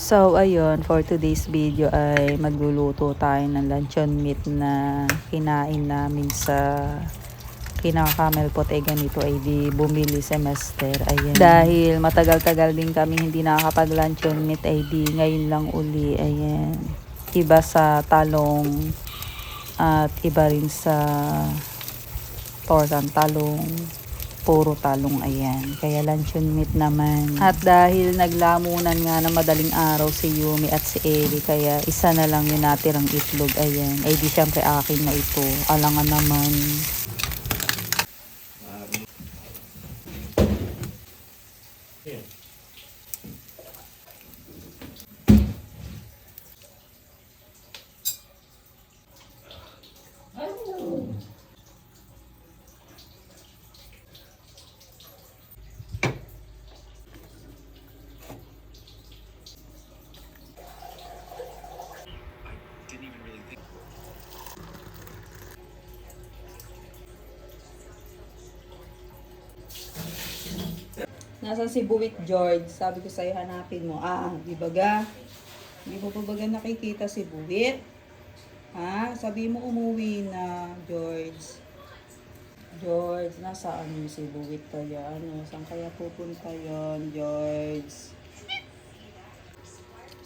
So, ayun, for today's video ay magluluto tayo ng luncheon meat na kinain namin sa kinaka-camel pot. Ganito ay di bumili semester. Ayan. Dahil matagal-tagal din kami hindi nakakapag-luncheon meat ay di ngayon lang uli. Ayan. Iba sa talong at iba rin sa tortang talong. Puro talong, ayan. Kaya luncheon meat naman. At dahil naglamunan nga na madaling araw si Yumi at si Ellie, kaya isa na lang yung natirang itlog, ayan. Ay di syempre akin na ito. Alangan naman. Nasaan si Buwit George? Sabi ko sa'yo, hanapin mo. Di ba ga? Hindi mo pa ba nakikita si Buwit? Ha? Sabi mo umuwi na, George. George, nasaan mo si Buwit kaya? Saan kaya pupunta yon, George?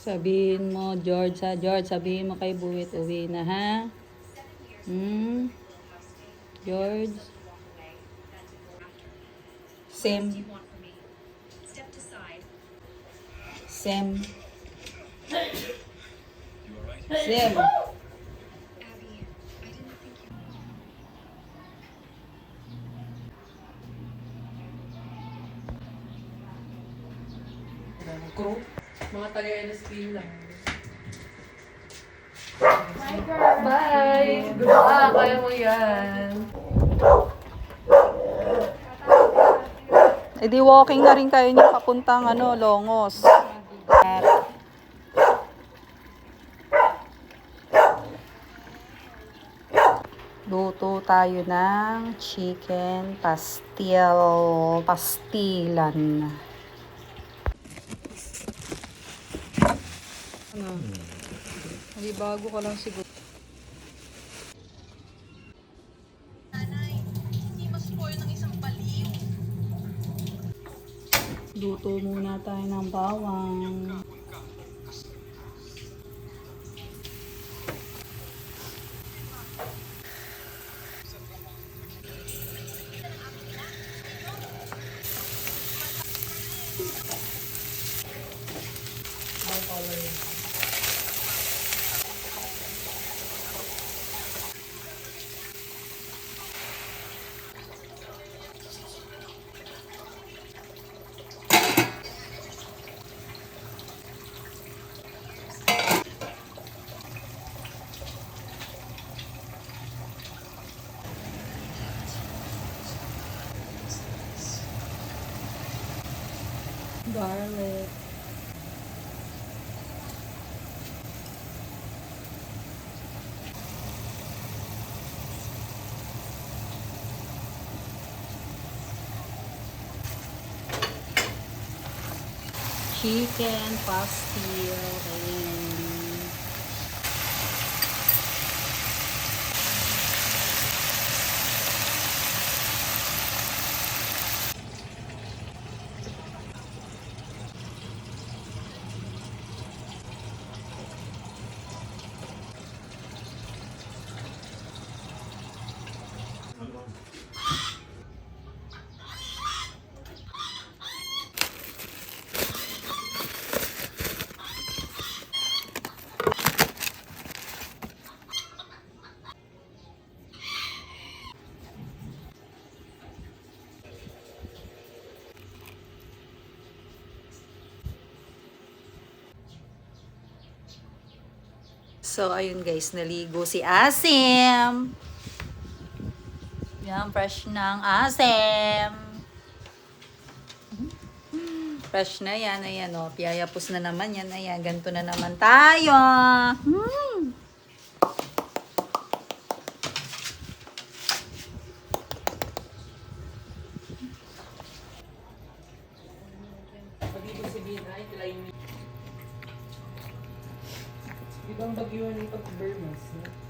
Sabihin mo, George ha? George, sabihin mo kay Buwit, uwi na ha? George? Sam? Sam. Sam. Mga taga-NSP lang. Bye! Kaya mo yan. E di walking na rin kayo niyo papuntang Longos. Luto tayo ng chicken pastilan. Hindi bago ka lang siguro. Hindi ma-spoil ng isang baliw. Luto muna tayo ng bawang. Garlic. Chicken pastil. Ayan. So, ayun guys, naligo si Asim. Yan, fresh ng Asim. Fresh na yan, ayan o. Piyayapos na naman yan, ayan. Ganito na naman tayo. Ibang bagyuhan yung pag-Burmas. No?